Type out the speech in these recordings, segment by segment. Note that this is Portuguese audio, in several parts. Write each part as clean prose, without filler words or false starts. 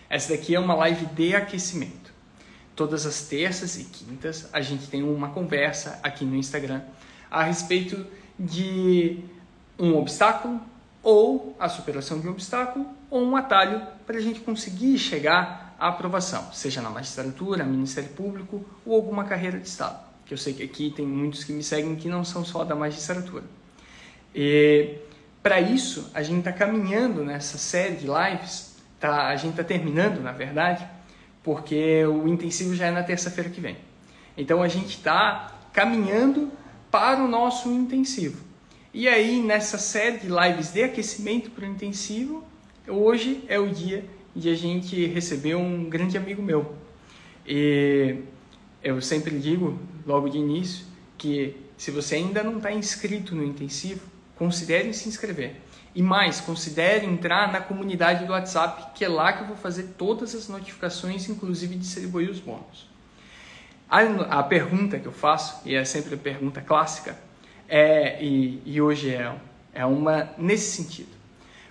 Essa daqui é uma live de aquecimento. Todas as terças e quintas a gente tem uma conversa aqui no Instagram a respeito de um obstáculo ou a superação de um obstáculo ou um atalho para a gente conseguir chegar à aprovação, seja na magistratura, Ministério Público ou alguma carreira de Estado. Que eu sei que aqui tem muitos que me seguem que não são só da magistratura. E para isso, a gente está caminhando nessa série de lives, a gente está terminando, na verdade, porque o intensivo já é na terça-feira que vem. Então, a gente está caminhando para o nosso intensivo. E aí, nessa série de lives de aquecimento para o intensivo, hoje é o dia de a gente receber um grande amigo meu. E eu sempre digo, logo de início, que se você ainda não está inscrito no intensivo, considere se inscrever. E mais, considere entrar na comunidade do WhatsApp, que é lá que eu vou fazer todas as notificações, inclusive distribuir os bônus. A pergunta que eu faço, e é sempre a pergunta clássica, e hoje é uma nesse sentido.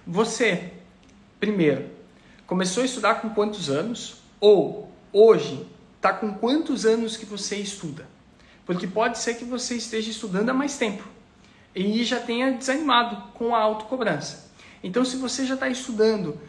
Você, primeiro, começou a estudar com quantos anos? Ou, hoje, está com quantos anos que você estuda? Porque pode ser que você esteja estudando há mais tempo e já tenha desanimado com a autocobrança. Então, se você já está estudando,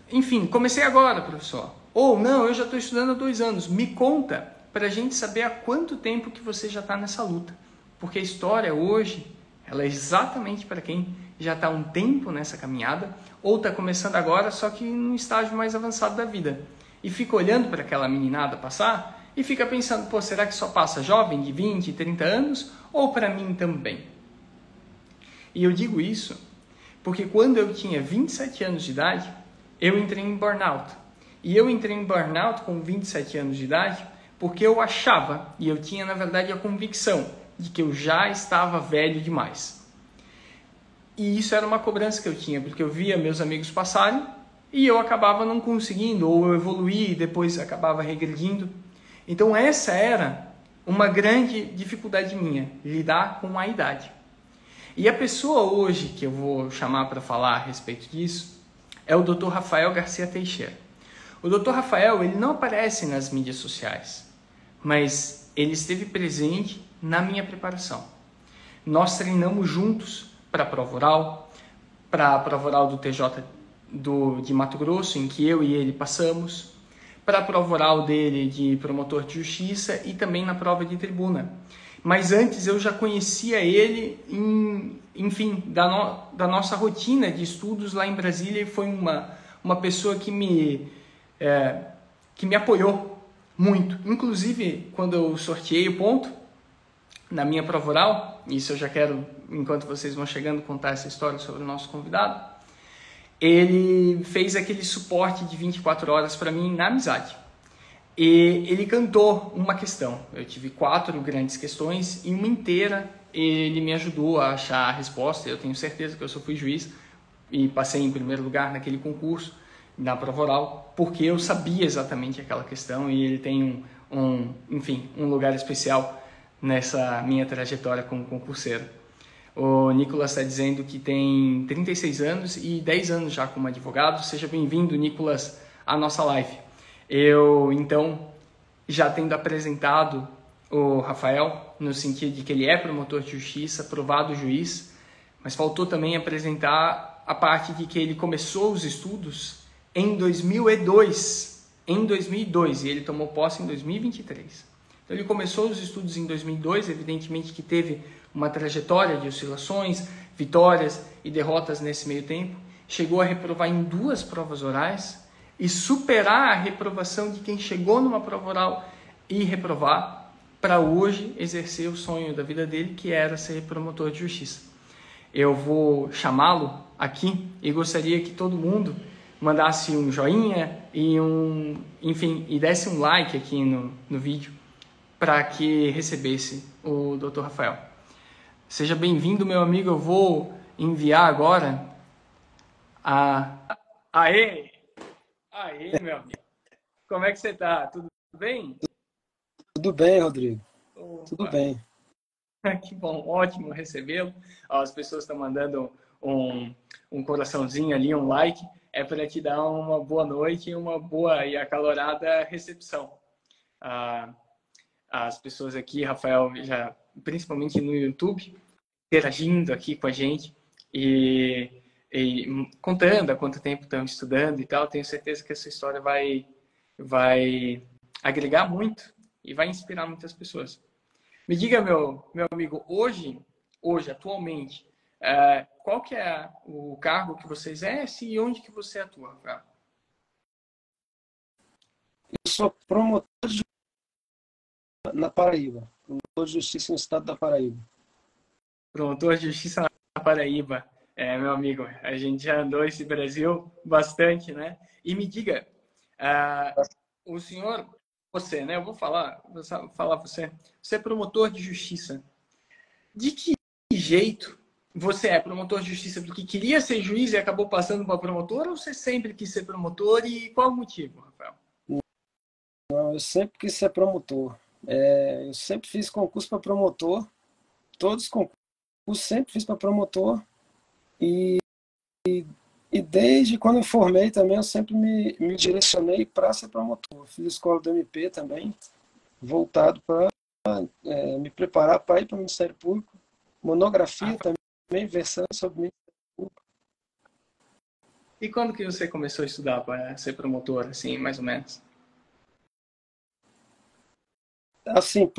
enfim, comecei agora, professor, ou não, eu já estou estudando há 2 anos, me conta para a gente saber há quanto tempo que você já está nessa luta. Porque a história hoje, ela é exatamente para quem já está há um tempo nessa caminhada, ou está começando agora, só que num estágio mais avançado da vida. E fica olhando para aquela meninada passar e fica pensando, pô, será que só passa jovem de 20, 30 anos? Ou para mim também? E eu digo isso porque quando eu tinha 27 anos de idade, eu entrei em burnout. E eu entrei em burnout com 27 anos de idade porque eu achava, e eu tinha na verdade a convicção, de que eu já estava velho demais. E isso era uma cobrança que eu tinha, porque eu via meus amigos passarem e eu acabava não conseguindo, ou eu evoluía e depois acabava regredindo. Então essa era uma grande dificuldade minha, lidar com a idade. E a pessoa hoje que eu vou chamar para falar a respeito disso é o Dr. Rafael Garcia Teixeira. O Dr. Rafael, ele não aparece nas mídias sociais, mas ele esteve presente na minha preparação. Nós treinamos juntos para a prova oral do TJ de Mato Grosso, em que eu e ele passamos, para a prova oral dele de promotor de justiça e também na prova de tribuna. Mas antes eu já conhecia ele, enfim, da nossa rotina de estudos lá em Brasília, e foi uma pessoa que me apoiou muito. Inclusive, quando eu sorteei o ponto na minha prova oral, isso eu já quero, enquanto vocês vão chegando, contar essa história sobre o nosso convidado, ele fez aquele suporte de 24 horas para mim na amizade. E ele cantou uma questão. Eu tive 4 grandes questões e uma inteira ele me ajudou a achar a resposta. Eu tenho certeza que eu só fui juiz e passei em primeiro lugar naquele concurso, na prova oral, porque eu sabia exatamente aquela questão e ele tem enfim, um lugar especial nessa minha trajetória como concurseiro. O Nicolas está dizendo que tem 36 anos e 10 anos já como advogado. Seja bem-vindo, Nicolas, à nossa live. Eu, então, já tendo apresentado o Rafael, no sentido de que ele é promotor de justiça, provado juiz, mas faltou também apresentar a parte de que ele começou os estudos em 2002, e ele tomou posse em 2023. Então, ele começou os estudos em 2002, evidentemente que teve uma trajetória de oscilações, vitórias e derrotas nesse meio tempo. Chegou a reprovar em 2 provas orais e superar a reprovação de quem chegou numa prova oral e reprovar, para hoje exercer o sonho da vida dele, que era ser promotor de justiça. Eu vou chamá-lo aqui e gostaria que todo mundo mandasse um joinha e enfim, e desse um like aqui no vídeo, para que recebesse o Dr. Rafael. Seja bem-vindo, meu amigo. Eu vou enviar agora Aê, meu amigo. Como é que você tá? Tudo bem? Tudo bem, Rodrigo. Opa. Tudo bem. Que bom, ótimo recebê-lo. As pessoas estão mandando um coraçãozinho ali, um like. é para te dar uma boa noite e uma boa e acalorada recepção. Ah, as pessoas aqui, Rafael, já principalmente no YouTube, interagindo aqui com a gente e contando há quanto tempo estão estudando e tal. Tenho certeza que essa história vai agregar muito e vai inspirar muitas pessoas. Me diga, meu amigo, hoje atualmente, qual que é o cargo que você exerce e onde que você atua, Rafael? Eu sou promotor na Paraíba, promotor de justiça no estado da Paraíba. Promotor de Justiça na Paraíba. Meu amigo, a gente já andou esse Brasil bastante, né? E me diga, o senhor, você, né? Eu vou falar você. Você é promotor de justiça. De que jeito você é promotor de justiça? Porque queria ser juiz e acabou passando para promotor, ou você sempre quis ser promotor e qual o motivo, Rafael? Não, eu sempre quis ser promotor. Eu sempre fiz concurso para promotor, todos os concursos sempre fiz para promotor e, e desde quando eu formei também eu sempre me direcionei para ser promotor. Fiz escola do MP também, voltado para me preparar para ir para o Ministério Público, monografia também versando sobre o Ministério Público. E quando que você começou a estudar para ser promotor, assim, mais ou menos? Assim,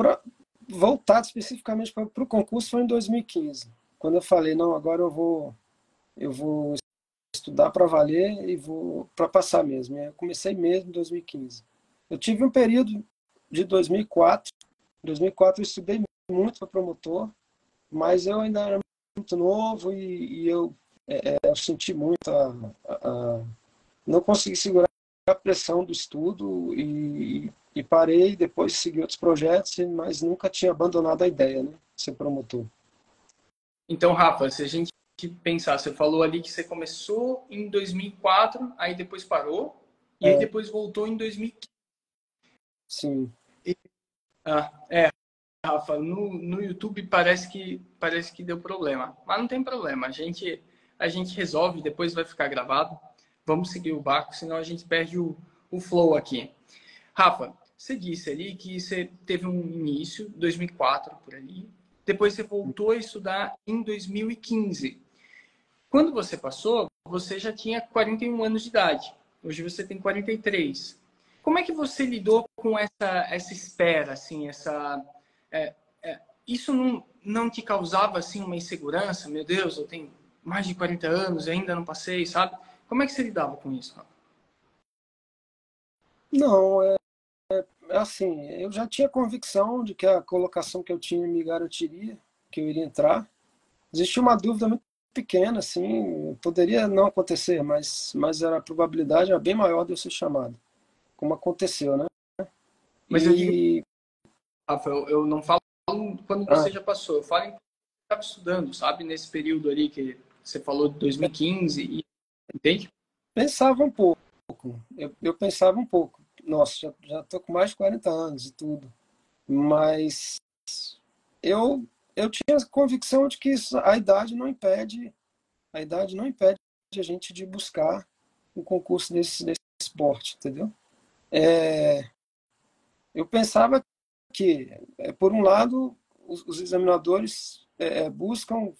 voltado especificamente para o concurso foi em 2015, quando eu falei, não, agora eu vou estudar para valer e vou para passar mesmo. Eu comecei mesmo em 2015. Eu tive um período de 2004. Em 2004 eu estudei muito para promotor, mas eu ainda era muito novo e eu senti muito não consegui segurar a pressão do estudo e parei, depois segui outros projetos, mas nunca tinha abandonado a ideia, né, de ser promotor. Então, Rafa, se a gente pensar, você falou ali que você começou em 2004, aí depois parou, e aí depois voltou em 2015. Sim. Rafa, no YouTube parece que deu problema, mas não tem problema, a gente resolve, depois vai ficar gravado. Vamos seguir o barco, senão a gente perde o flow aqui. Rafa, você disse ali que você teve um início, 2004 por ali, depois você voltou a estudar em 2015. Quando você passou, você já tinha 41 anos de idade. Hoje você tem 43. Como é que você lidou com essa espera, assim, isso não te causava assim uma insegurança? Meu Deus, eu tenho mais de 40 anos e ainda não passei, sabe? Como é que você lidava com isso, Rafa? Não, assim, eu já tinha convicção de que a colocação que eu tinha me garantiria que eu iria entrar. Existia uma dúvida muito pequena, assim, poderia não acontecer, mas a probabilidade era bem maior de eu ser chamado, como aconteceu, né? Mas eu digo, E Rafa, eu não falo quando você já passou, eu falo em quando você estava estudando, sabe? Nesse período ali que você falou de 2015, entende? pensava um pouco, eu pensava um pouco, nossa, já tô com mais de 40 anos e tudo, mas eu tinha a convicção de que a idade não impede a gente de buscar um concurso desse esporte, entendeu? Eu pensava que, por um lado, os examinadores buscam,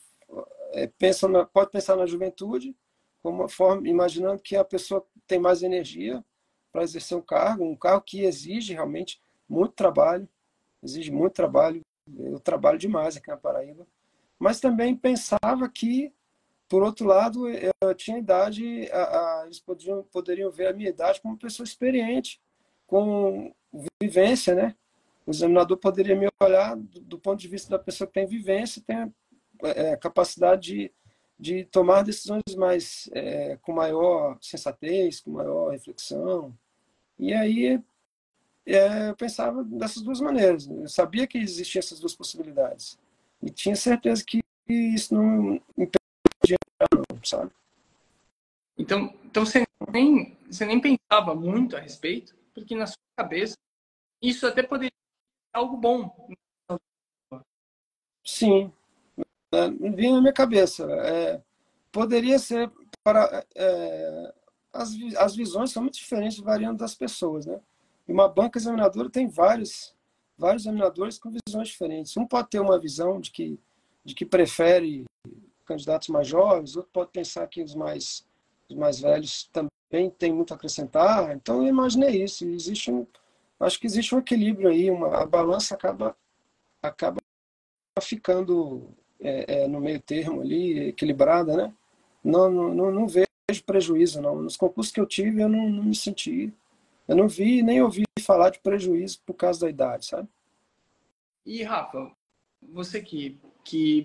pode pensar na juventude, como uma forma, imaginando que a pessoa tem mais energia para exercer um cargo que exige realmente muito trabalho, exige muito trabalho, eu trabalho demais aqui na Paraíba, mas também pensava que, por outro lado, eu tinha idade, eles poderiam ver a minha idade como uma pessoa experiente, com vivência, né? O examinador poderia me olhar do ponto de vista da pessoa que tem vivência, tem capacidade de tomar decisões mais com maior sensatez, com maior reflexão. E aí eu pensava dessas duas maneiras. Eu sabia que existiam essas duas possibilidades. E tinha certeza que isso não impedia, não, sabe? Então você nem pensava muito a respeito, porque na sua cabeça isso até poderia ser algo bom. Sim, vinha na minha cabeça. Poderia ser para as visões são muito diferentes, variando das pessoas, né? E uma banca examinadora tem vários examinadores com visões diferentes. Um pode ter uma visão de que prefere candidatos mais jovens, outro pode pensar que os mais velhos também têm muito a acrescentar. Então, eu imaginei isso. Acho que existe um equilíbrio aí, a balança acaba ficando no meio termo ali, equilibrada, né? Não vejo prejuízo, não. Nos concursos que eu tive, eu não me senti, eu não vi nem ouvi falar de prejuízo por causa da idade, sabe? E, Rafa, você que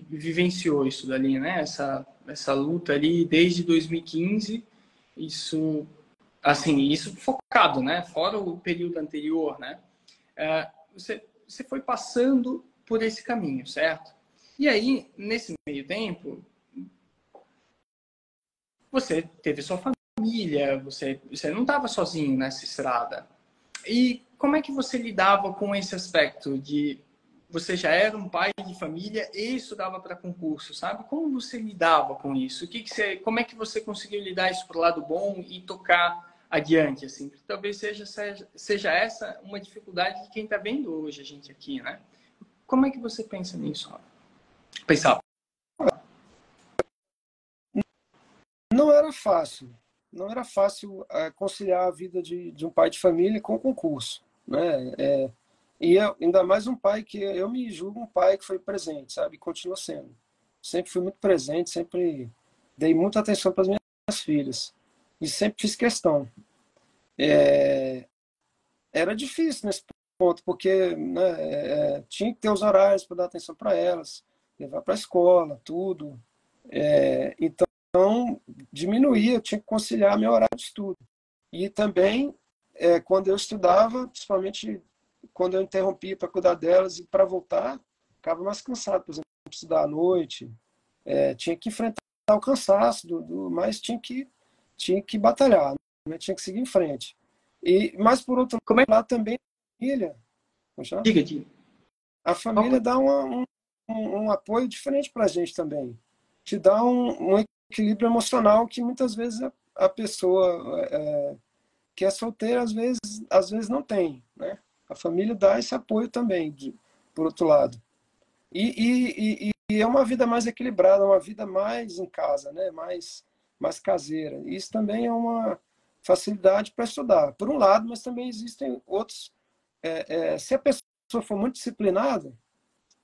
vivenciou isso dali, né? Essa luta ali desde 2015, isso, assim, isso focado, né? Fora o período anterior, né? Você foi passando por esse caminho, certo? E aí, nesse meio tempo, você teve sua família, você não estava sozinho nessa estrada. E como é que você lidava com esse aspecto de você já era um pai de família e estudava para concurso, sabe? Como você lidava com isso? Como é que você conseguiu lidar isso para o lado bom e tocar adiante, assim? Porque talvez seja essa uma dificuldade de quem está vendo hoje a gente aqui, né? Como é que você pensa nisso, Rafa? Pensava. Não era fácil. Não era fácil conciliar a vida de um pai de família com o concurso, né? E ainda mais um pai que eu me julgo um pai que foi presente, sabe? E continua sendo. Sempre fui muito presente, sempre dei muita atenção para as minhas filhas. E sempre fiz questão. Era difícil nesse ponto, porque né, tinha que ter os horários para dar atenção para elas, levar para a escola, tudo. Então, diminuía, eu tinha que conciliar meu horário de estudo. E também, quando eu estudava, principalmente quando eu interrompia para cuidar delas e para voltar, ficava mais cansado, por exemplo, estudar à noite, tinha que enfrentar o cansaço, mas tinha que batalhar, né? Tinha que seguir em frente. Mas, por outro lado, também a família, Diga. a família dá um apoio diferente para a gente também. Te dá um equilíbrio emocional que muitas vezes a pessoa que é solteira às vezes não tem, né? A família dá esse apoio também, por outro lado. E é uma vida mais equilibrada, uma vida mais em casa, né? Mais caseira. Isso também é uma facilidade para estudar, por um lado, mas também existem outros. Se a pessoa for muito disciplinada,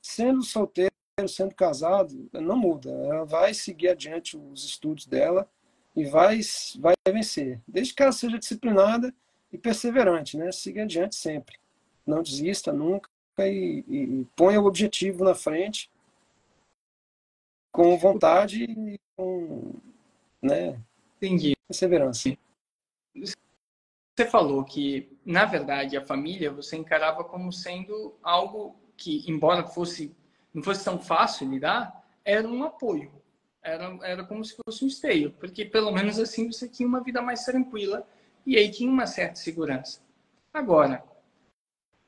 sendo solteiro, sendo casado, não muda. Ela vai seguir adiante os estudos dela e vai vencer. Desde que ela seja disciplinada e perseverante, né? Siga adiante sempre. Não desista nunca e ponha o objetivo na frente com vontade e com, né, Entendi. perseverança. Você falou que, na verdade, a família você encarava como sendo algo que, embora não fosse tão fácil lidar, era um apoio. Era como se fosse um esteio, porque pelo menos assim você tinha uma vida mais tranquila e aí tinha uma certa segurança. Agora,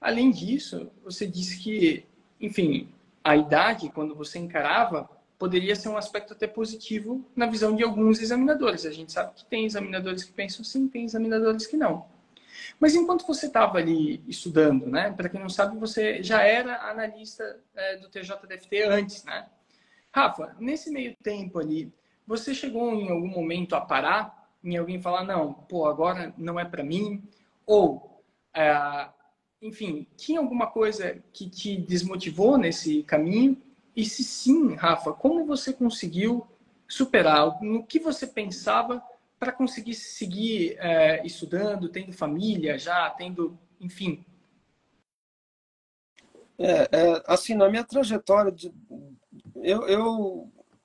além disso, você disse que, enfim, a idade, quando você encarava, poderia ser um aspecto até positivo na visão de alguns examinadores. A gente sabe que tem examinadores que pensam sim, tem examinadores que não. Mas enquanto você estava ali estudando, né? Para quem não sabe, você já era analista do TJDFT antes, né? Rafa, nesse meio tempo ali, você chegou em algum momento a parar? Em alguém falar, não, pô, agora não é para mim? Ou, enfim, tinha alguma coisa que te desmotivou nesse caminho? E se sim, Rafa, como você conseguiu superar? No que você pensava para conseguir seguir estudando, tendo família já, tendo, enfim? Assim, na minha trajetória,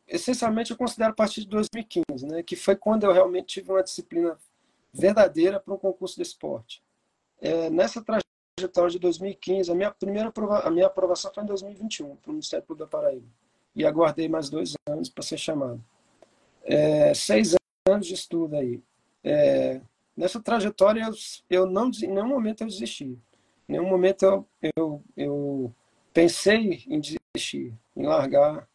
essencialmente eu considero a partir de 2015, né, que foi quando eu realmente tive uma disciplina verdadeira para um concurso de esporte. Nessa trajetória de 2015, a minha aprovação foi em 2021 para o Ministério Público da Paraíba. E aguardei mais 2 anos para ser chamado. 6 anos de estudo aí. Nessa trajetória, em nenhum momento eu desisti. Em nenhum momento eu pensei em desistir, em largar.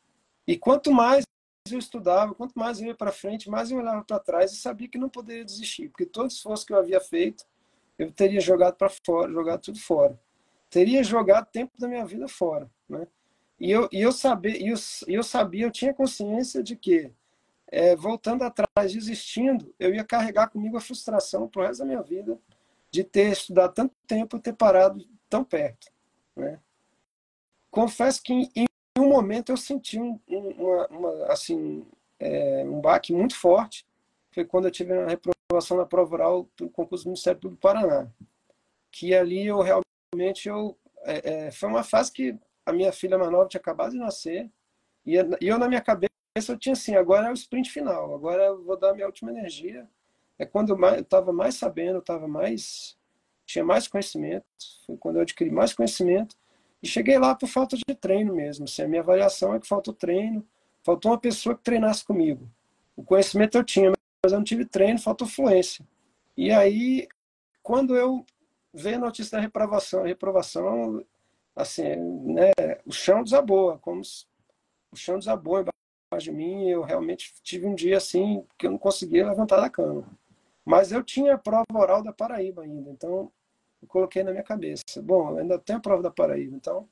E quanto mais eu estudava, quanto mais eu ia para frente, mais eu olhava para trás e sabia que não poderia desistir, porque todo esforço que eu havia feito, eu teria jogado para fora, jogado tudo fora. Teria jogado tempo da minha vida fora, né? Eu tinha consciência de que, voltando atrás, desistindo, eu ia carregar comigo a frustração pro resto da minha vida de ter estudado tanto tempo e ter parado tão perto, né? Confesso que em um momento eu senti assim, um baque muito forte. Foi quando eu tive a reprovação na prova oral do concurso do Ministério Público do Paraná. Que ali eu realmente... foi uma fase que a minha filha mais nova tinha acabado de nascer. E eu, na minha cabeça, eu tinha assim, agora é o sprint final. Agora eu vou dar a minha última energia. É quando eu estava mais sabendo, tinha mais conhecimento. Foi quando eu adquiri mais conhecimento. E cheguei lá por falta de treino mesmo. Assim, a minha avaliação é que faltou treino, faltou uma pessoa que treinasse comigo. O conhecimento eu tinha, mas eu não tive treino, faltou fluência. E aí, quando eu veio a notícia da reprovação, assim, né, o chão desabou, o chão desabou embaixo de mim. Eu realmente tive um dia assim que eu não conseguia levantar da cama. Mas eu tinha a prova oral da Paraíba ainda, então eu coloquei na minha cabeça. Bom, ainda tem a prova da Paraíba, então.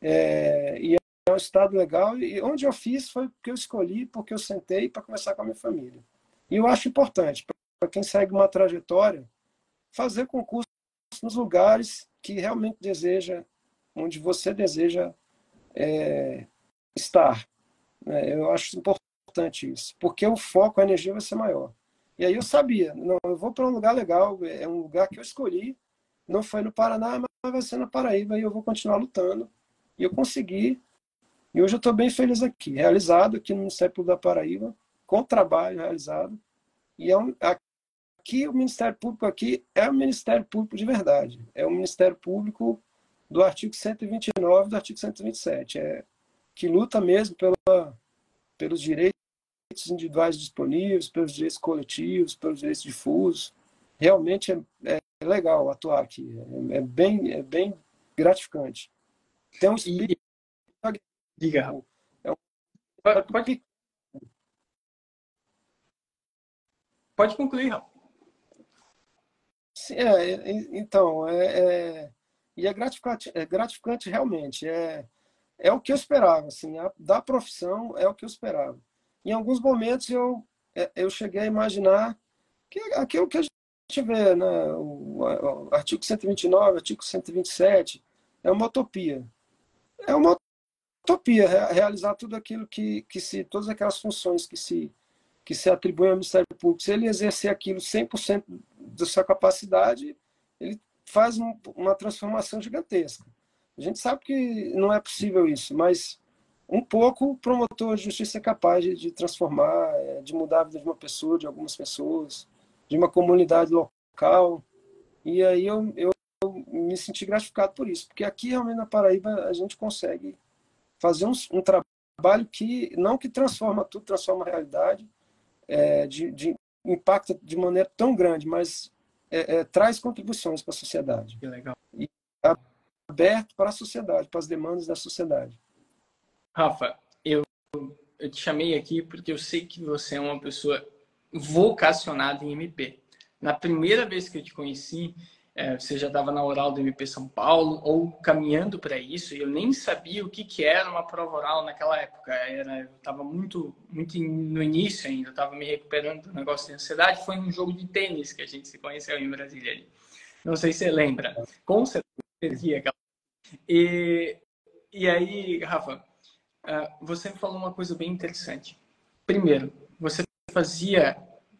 E é um estado legal. E onde eu fiz foi porque eu escolhi, porque eu sentei para conversar com a minha família. E eu acho importante, para quem segue uma trajetória, fazer concurso nos lugares que realmente deseja, onde você deseja estar. Eu acho importante isso, porque o foco, a energia vai ser maior. E aí eu sabia, não, eu vou para um lugar legal, é um lugar que eu escolhi, não foi no Paraná, mas vai ser na Paraíba, e eu vou continuar lutando. E eu consegui, e hoje eu estou bem feliz aqui, realizado aqui no Ministério Público da Paraíba, com trabalho realizado. E aqui o Ministério Público aqui é um Ministério Público de verdade, é um Ministério Público do artigo 129 do artigo 127, que luta mesmo pelos direitos individuais disponíveis, pelos direitos coletivos, pelos direitos difusos. Realmente é legal atuar aqui, é bem gratificante. Tem um espírito... Diga, pode concluir, Rafa. Sim, então, e é gratificante realmente, é o que eu esperava, assim, da profissão é o que eu esperava. Em alguns momentos eu cheguei a imaginar que aquilo que a gente vê, né, o artigo 129, artigo 127, é uma utopia. É uma utopia realizar tudo aquilo todas aquelas funções que se atribuem ao Ministério Público. Se ele exercer aquilo 100% da sua capacidade, ele faz uma transformação gigantesca. A gente sabe que não é possível isso, mas um pouco o promotor de justiça é capaz de transformar, de mudar a vida de uma pessoa, de algumas pessoas, de uma comunidade local. E aí eu me senti gratificado por isso, porque aqui realmente na Paraíba a gente consegue fazer um trabalho que não que transforma tudo, transforma a realidade, impacta de maneira tão grande, mas traz contribuições para a sociedade. Que legal. E aberto para a sociedade, para as demandas da sociedade. Rafa, eu te chamei aqui porque eu sei que você é uma pessoa vocacionada em MP. Na primeira vez que eu te conheci, você já estava na oral do MP São Paulo ou caminhando para isso, e eu nem sabia o que era uma prova oral naquela época. Eu estava muito no início ainda, estava me recuperando do negócio de ansiedade. Foi num jogo de tênis que a gente se conheceu em Brasília ali. Não sei se você lembra. Com certeza. E aí, Rafa, você me falou uma coisa bem interessante. Primeiro, você fazia...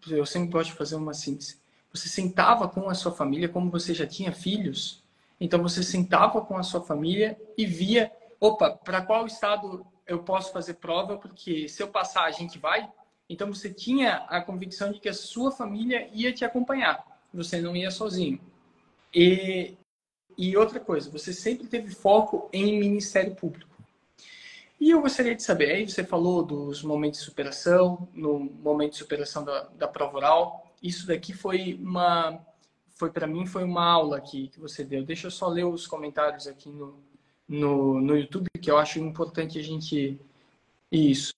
Eu sempre gosto de fazer uma síntese. Você sentava com a sua família, como você já tinha filhos, então você sentava com a sua família e via, opa, para qual estado eu posso fazer prova, porque se eu passar a gente vai. Então você tinha a convicção de que a sua família ia te acompanhar, você não ia sozinho. E outra coisa, você sempre teve foco em Ministério Público. E eu gostaria de saber, aí você falou dos momentos de superação, no momento de superação da prova oral. Isso daqui foi para mim, foi uma aula que você deu. Deixa eu só ler os comentários aqui no YouTube, que eu acho importante a gente... Isso.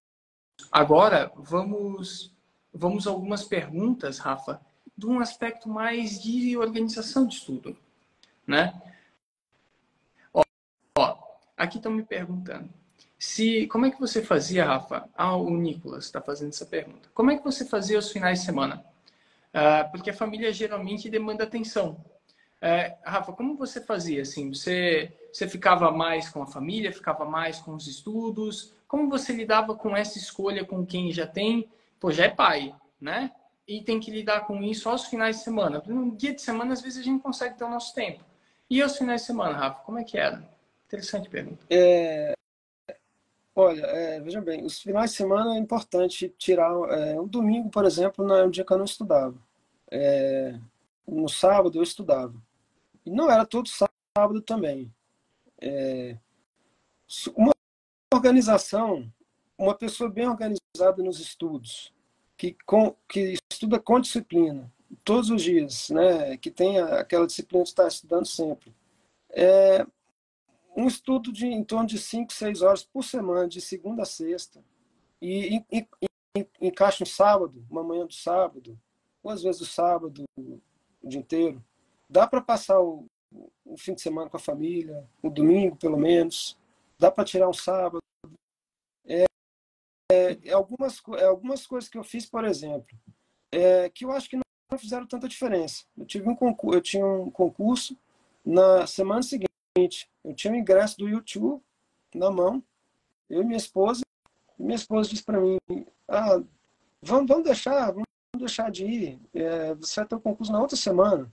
agora, vamos a algumas perguntas, Rafa, de um aspecto mais de organização de estudo, né? Ó, aqui estão me perguntando. Como é que você fazia, Rafa? O Nicolas está fazendo essa pergunta. Como é que você fazia os finais de semana? Porque a família geralmente demanda atenção. Rafa, como você fazia? Assim, você ficava mais com a família, ficava mais com os estudos? Como você lidava com essa escolha com quem já tem? Pô, já é pai, né? E tem que lidar com isso aos finais de semana. No dia de semana, às vezes, a gente não consegue ter o nosso tempo. E aos finais de semana, Rafa, como é que era? Interessante pergunta. Olha, veja bem, os finais de semana é importante tirar. Um domingo, por exemplo, não é um dia que eu não estudava. No sábado eu estudava. E não era todo sábado também. Uma organização, uma pessoa bem organizada nos estudos, que estuda com disciplina, todos os dias, né? Que tem aquela disciplina de estar estudando sempre. Um estudo em torno de 5, 6 horas por semana, de segunda a sexta, e encaixa um sábado, uma manhã do sábado, ou às vezes o sábado, o dia inteiro. Dá para passar o fim de semana com a família, o domingo pelo menos, dá para tirar um sábado. Algumas coisas que eu fiz, por exemplo, que eu acho que não fizeram tanta diferença. Eu tinha um concurso na semana seguinte, eu tinha o ingresso do YouTube na mão, eu e minha esposa disse para mim, vamos deixar de ir, você vai ter o concurso na outra semana.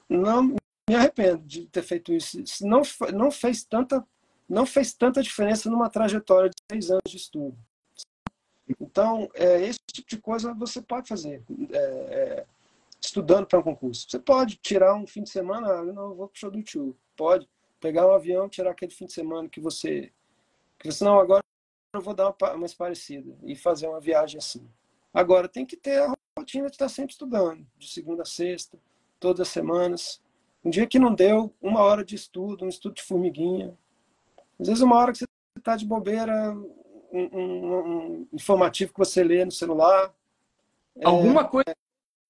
Não me arrependo de ter feito isso. Isso não fez tanta diferença numa trajetória de 6 anos de estudo. Então, esse tipo de coisa você pode fazer estudando para um concurso. Você pode tirar um fim de semana, eu não vou para o show do YouTube. Pode pegar um avião, tirar aquele fim de semana que você não, agora eu vou dar uma esparecida e fazer uma viagem assim. Agora, tem que ter a rotina de estar sempre estudando, de segunda a sexta, todas as semanas. Um dia que não deu, 1 hora de estudo, um estudo de formiguinha. Às vezes, 1 hora que você está de bobeira, um informativo que você lê no celular. Alguma coisa,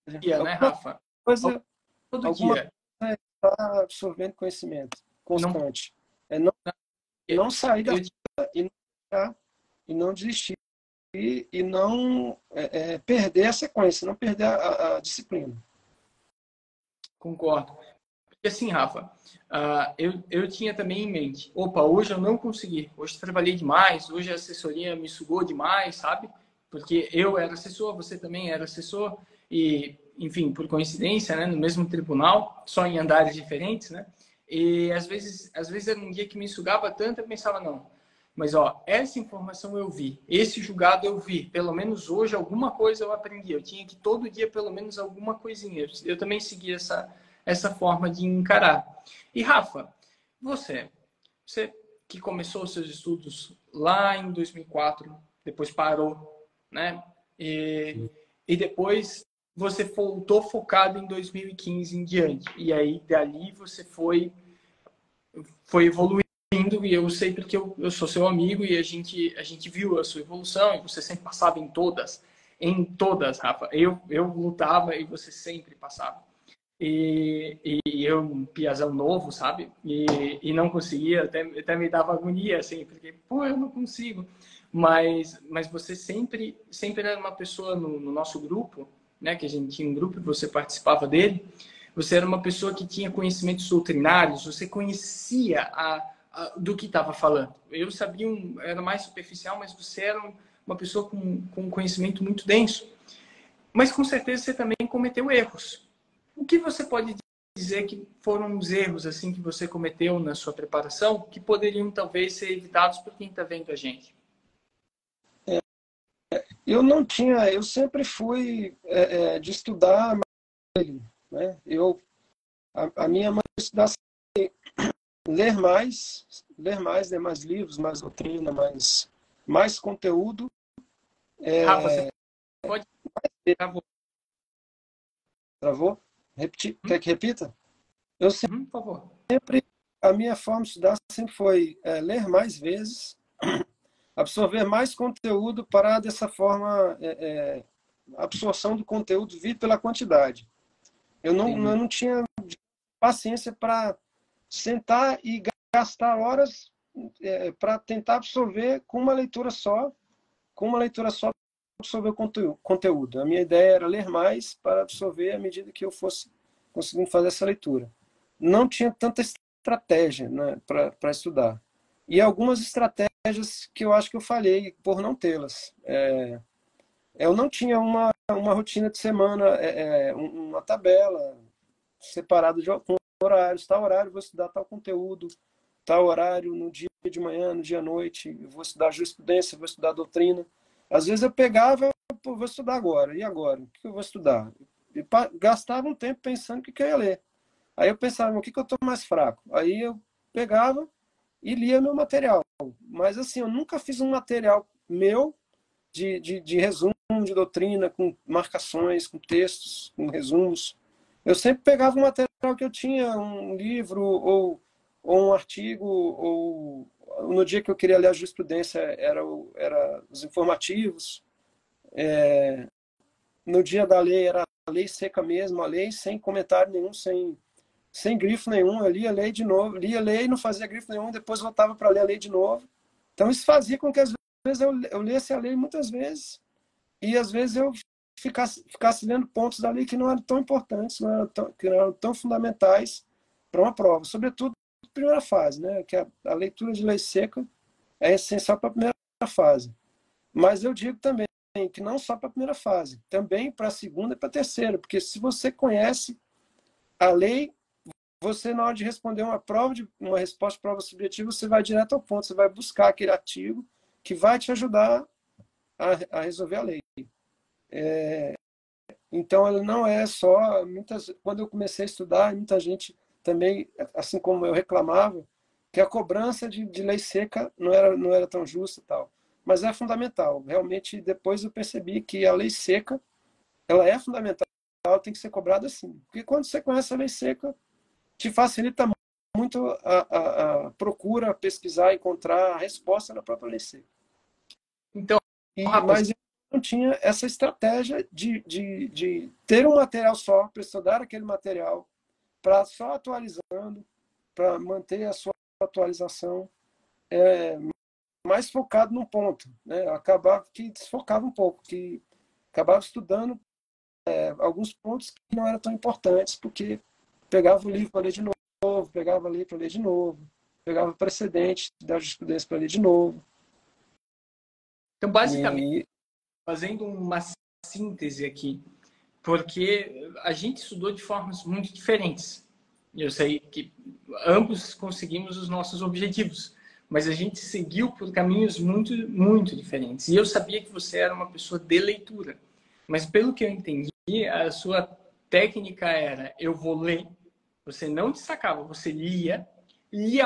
né, Alguma Rafa? coisa, Todo alguma dia. coisa está absorvendo conhecimento Não, constante. Não sair da e não desistir e não perder a sequência, não perder a disciplina. concordo. Porque assim, Rafa, eu tinha também em mente, opa, hoje eu não consegui, hoje trabalhei demais, hoje a assessoria me sugou demais, sabe? Porque eu era assessor, você também era assessor, e, enfim, por coincidência, né, no mesmo tribunal, só em andares diferentes, né? E às vezes era um dia que me sugava tanto, eu pensava, não, mas ó, essa informação eu vi, esse julgado eu vi, pelo menos hoje alguma coisa eu aprendi, eu tinha que todo dia pelo menos alguma coisinha. Eu também segui essa forma de encarar. E Rafa, você que começou os seus estudos lá em 2004, depois parou, né? E depois você voltou focado em 2015 em diante. E aí dali você foi evoluindo, e eu sei porque eu sou seu amigo e a gente viu a sua evolução, e você sempre passava em todas, Rafa. Eu lutava e você sempre passava. E eu, um piazão novo, sabe? E não conseguia, até me dava agonia, assim, porque, pô, eu não consigo. Mas você sempre era uma pessoa no nosso grupo, né? Que a gente tinha um grupo e você participava dele. Você era uma pessoa que tinha conhecimentos doutrinários, você conhecia do que estava falando. Eu sabia, era mais superficial, mas você era uma pessoa com um conhecimento muito denso. Mas com certeza você também cometeu erros. O que você pode dizer que foram os erros assim que você cometeu na sua preparação que poderiam talvez ser evitados por quem está vendo a gente? Eu sempre fui de estudar, né? A minha mãe estudar, ler mais livros, mais doutrina, mais conteúdo. Rafa, você pode... Travou? Quer que repita? Eu por favor. a minha forma de estudar sempre foi ler mais vezes, absorver mais conteúdo para, dessa forma, a absorção do conteúdo vir pela quantidade. Eu não tinha paciência para sentar e gastar horas para tentar absorver com uma leitura só, absorver o conteúdo. A minha ideia era ler mais para absorver à medida que eu fosse conseguindo fazer essa leitura. Não tinha tanta estratégia, né, para estudar. E algumas estratégias que eu acho que eu falhei por não tê-las. Eu não tinha uma rotina de semana, uma tabela separada com horários. Tal horário vou estudar tal conteúdo, tal horário no dia de manhã, no dia à noite, eu vou estudar jurisprudência, vou estudar doutrina. Às vezes eu pegava, vou estudar agora, e agora? O que eu vou estudar? E gastava um tempo pensando o que eu ia ler. Aí eu pensava, o que eu estou mais fraco? Aí eu pegava e lia meu material. Mas assim, eu nunca fiz um material meu de resumo de doutrina, com marcações, com textos, com resumos. Eu sempre pegava um material que eu tinha, um livro ou um artigo, ou no dia que eu queria ler a jurisprudência era os informativos. No dia da lei era a lei seca mesmo, a lei sem comentário nenhum, sem grifo nenhum. Eu lia a lei de novo, lia a lei, não fazia grifo nenhum, depois voltava para ler a lei de novo. Então isso fazia com que às vezes eu lesse a lei muitas vezes e às vezes eu ficasse lendo pontos da lei que não eram tão importantes, que não eram tão fundamentais para uma prova, sobretudo na primeira fase, né? Que a leitura de lei seca é essencial para a primeira fase. Mas eu digo também que não só para a primeira fase, também para a segunda e para a terceira, porque se você conhece a lei, você, na hora de responder uma resposta de prova subjetiva, você vai direto ao ponto, você vai buscar aquele artigo que vai te ajudar a resolver a lei. Então, ela não é só... Quando eu comecei a estudar, muita gente também, assim como eu reclamava, que a cobrança de lei seca não era tão justa e tal. Mas é fundamental. Realmente, depois eu percebi que a lei seca, ela é fundamental, tem que ser cobrada assim. Porque quando você conhece a lei seca, te facilita muito a procura, pesquisar, encontrar a resposta na própria lei seca. Então, Mas eu não tinha essa estratégia de ter um material só, para estudar aquele material, para só atualizando, para manter a sua atualização mais focado num ponto. Né? Acabava que desfocava um pouco, que acabava estudando alguns pontos que não eram tão importantes, porque pegava o livro para ler de novo, pegava a lei para ler de novo, pegava o precedente da jurisprudência para ler de novo. Então, basicamente, fazendo uma síntese aqui, porque a gente estudou de formas muito diferentes. Eu sei que ambos conseguimos os nossos objetivos, mas a gente seguiu por caminhos muito, muito diferentes. E eu sabia que você era uma pessoa de leitura, mas pelo que eu entendi, a sua técnica era: eu vou ler, você não destacava, você lia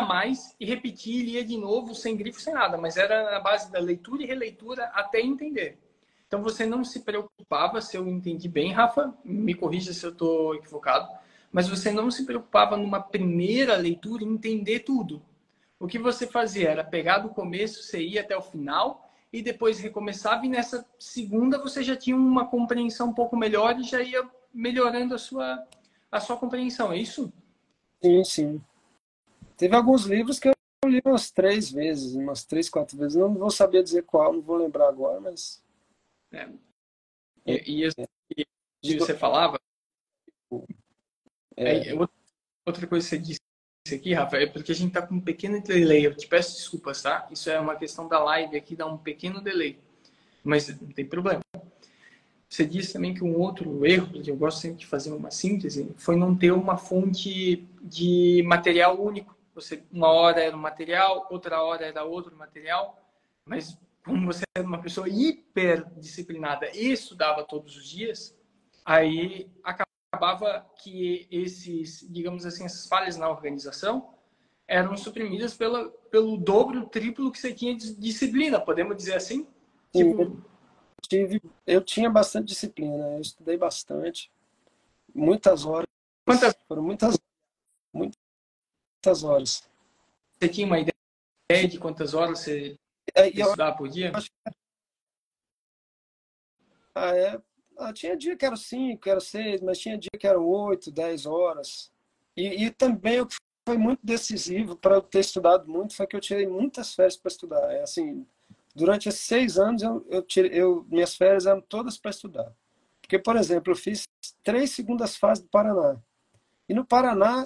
mais e repetia e lia de novo, sem grifo, sem nada, mas era na base da leitura e releitura até entender. Então você não se preocupava, se eu entendi bem, Rafa, me corrija se eu estou equivocado, mas você não se preocupava numa primeira leitura em entender tudo. O que você fazia era pegar do começo, você ia até o final e depois recomeçava, e nessa segunda você já tinha uma compreensão um pouco melhor e já ia melhorando a sua compreensão, é isso? Sim, sim. Teve alguns livros que eu li umas 3 vezes, umas 3, 4 vezes. Não vou saber dizer qual, não vou lembrar agora, mas... E você falava... Outra coisa que você disse aqui, Rafa, é porque a gente está com um pequeno delay. Eu te peço desculpas, tá? Isso é uma questão da live aqui, dá um pequeno delay. Mas não tem problema. Você disse também que um outro erro, porque eu gosto sempre de fazer uma síntese, foi não ter uma fonte de material único. Uma hora era um material, outra hora era outro material, mas como você era uma pessoa hiperdisciplinada e estudava todos os dias, aí acabava que digamos assim, essas falhas na organização eram suprimidas pelo dobro, triplo que você tinha de disciplina, podemos dizer assim? Sim, eu tinha bastante disciplina, eu estudei bastante, muitas horas, foram muitas horas. Você tinha uma ideia de quantas horas você... E eu estudar por dia? acho que tinha dia que era 5, que era 6, mas tinha dia que era 8, 10 horas. E também o que foi muito decisivo para eu ter estudado muito foi que eu tirei muitas férias para estudar. É assim, durante esses 6 anos, minhas férias eram todas para estudar. Porque, por exemplo, eu fiz 3 segundas fases do Paraná. E no Paraná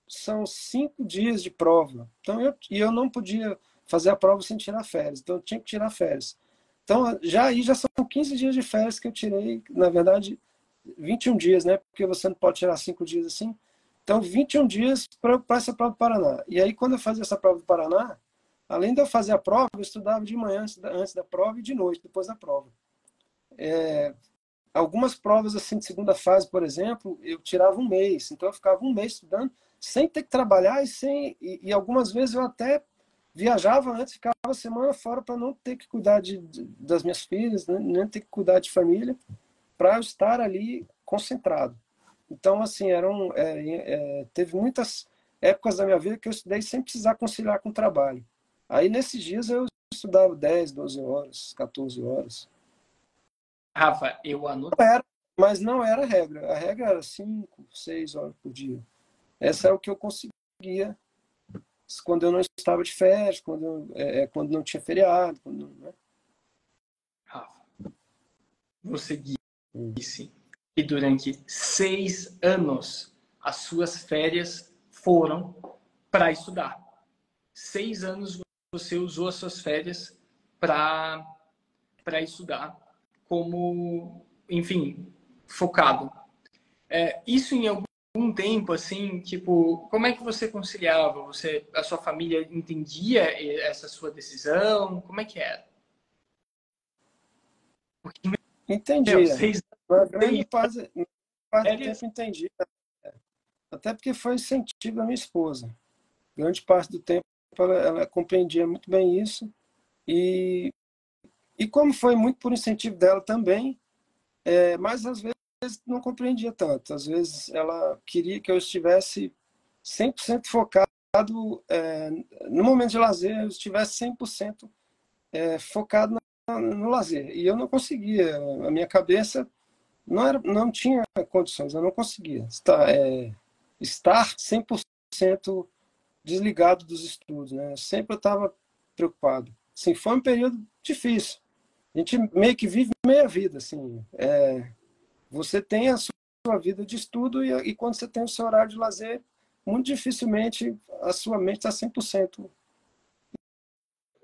são 5 dias de prova. Então, eu não podia fazer a prova sem tirar férias. Então, eu tinha que tirar férias. Então, já são 15 dias de férias que eu tirei, na verdade, 21 dias, né? Porque você não pode tirar 5 dias assim. Então, 21 dias para essa prova do Paraná. E aí, quando eu fazia essa prova do Paraná, além de eu fazer a prova, eu estudava de manhã antes da prova e de noite, depois da prova. Algumas provas assim de segunda fase, por exemplo, eu tirava um mês. Então, eu ficava um mês estudando, sem ter que trabalhar e algumas vezes eu até viajava antes, ficava uma semana fora para não ter que cuidar das minhas filhas, né? Nem ter que cuidar de família, para eu estar ali concentrado. Então, assim, teve muitas épocas da minha vida que eu estudei sem precisar conciliar com o trabalho. Aí, nesses dias, eu estudava 10, 12 horas, 14 horas. Rafa, eu anoto. Mas não era a regra. A regra era 5, 6 horas por dia. Essa é o que eu conseguia quando eu não estava de férias, quando não tinha feriado. Né? Rafa, você disse que durante 6 anos as suas férias foram para estudar. 6 anos você usou as suas férias para estudar, como, enfim, focado. Isso em algum tempo, assim, tipo, como é que você conciliava? A sua família entendia essa sua decisão? Como é que era? Porque, meu, Entendia. 6 Na anos grande parte do férias. tempo entendi. Até porque foi incentivo da minha esposa. Grande parte do tempo ela compreendia muito bem isso. E como foi muito por incentivo dela também, mas às vezes não compreendia tanto. Às vezes ela queria que eu estivesse 100% focado, no momento de lazer, eu estivesse 100% focado no lazer. E eu não conseguia. A minha cabeça não tinha condições, eu não conseguia estar 100% desligado dos estudos. Né? Sempre eu estava preocupado. Assim, foi um período difícil. A gente meio que vive meia vida. Assim, você tem a sua vida de estudo e quando você tem o seu horário de lazer, muito dificilmente a sua mente está 100%.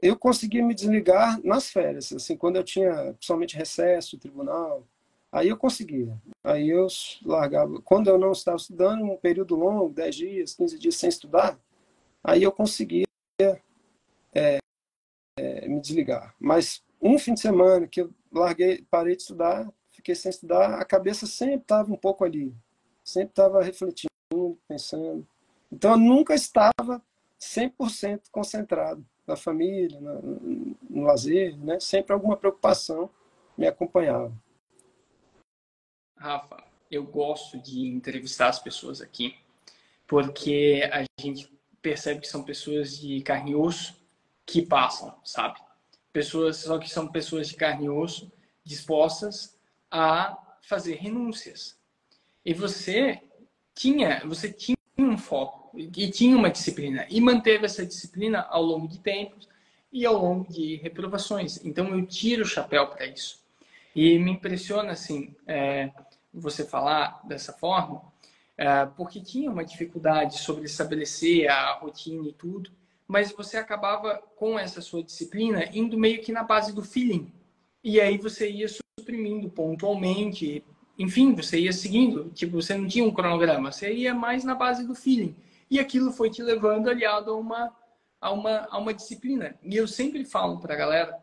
Eu consegui me desligar nas férias, assim, quando eu tinha principalmente recesso, tribunal, aí eu conseguia. Aí eu largava. Quando eu não estava estudando, um período longo, 10 dias, 15 dias sem estudar, aí eu conseguia me desligar. Mas um fim de semana que eu parei de estudar, fiquei sem estudar, a cabeça sempre estava um pouco ali, sempre estava refletindo, pensando. Então eu nunca estava 100% concentrado na família, no lazer, né? Sempre alguma preocupação me acompanhava. Rafa, eu gosto de entrevistar as pessoas aqui, porque a gente percebe que são pessoas de carne e osso que passam, sabe? Só que são pessoas de carne e osso dispostas a fazer renúncias. E você tinha um foco e tinha uma disciplina e manteve essa disciplina ao longo de tempos e ao longo de reprovações. Então eu tiro o chapéu para isso. E me impressiona assim você falar dessa forma, porque tinha uma dificuldade sobre estabelecer a rotina e tudo, mas você acabava com essa sua disciplina indo meio que na base do feeling. E aí você ia suprimindo pontualmente, enfim, você ia seguindo, tipo, você não tinha um cronograma, você ia mais na base do feeling. E aquilo foi te levando aliado a uma disciplina. E eu sempre falo para a galera